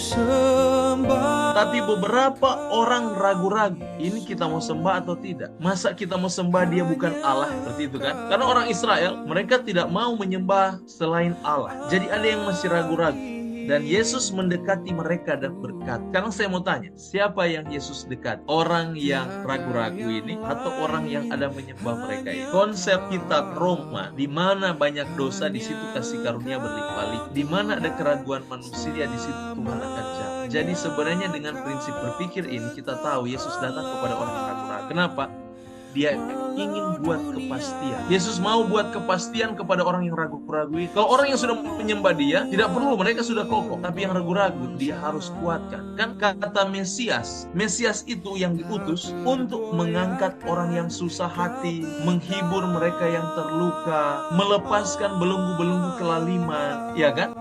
sembah. Tapi beberapa orang ragu-ragu, ini kita mau sembah atau tidak? Masa kita mau sembah dia bukan Allah? Seperti itu kan? Karena orang Israel, mereka tidak mau menyembah selain Allah. Jadi ada yang masih ragu-ragu. Dan Yesus mendekati mereka dan berkata, sekarang saya mau tanya, siapa yang Yesus dekat? Orang yang ragu-ragu ini atau orang yang ada menyembah mereka ini? Konsep kitab Roma, di mana banyak dosa, di situ kasih karunia berlimpah-limpah. Di mana ada keraguan manusia, di situ Tuhan akan jawab. Jadi sebenarnya dengan prinsip berpikir ini kita tahu Yesus datang kepada orang yang ragu-ragu. Kenapa? Dia ingin buat kepastian. Yesus mau buat kepastian kepada orang yang ragu-ragu. Kalau orang yang sudah menyembah dia, tidak perlu, mereka sudah kokoh. Tapi yang ragu-ragu, dia harus kuatkan. Kan kata Mesias, Mesias itu yang diutus untuk mengangkat orang yang susah hati, menghibur mereka yang terluka, melepaskan belenggu-belenggu kelaliman, ya kan?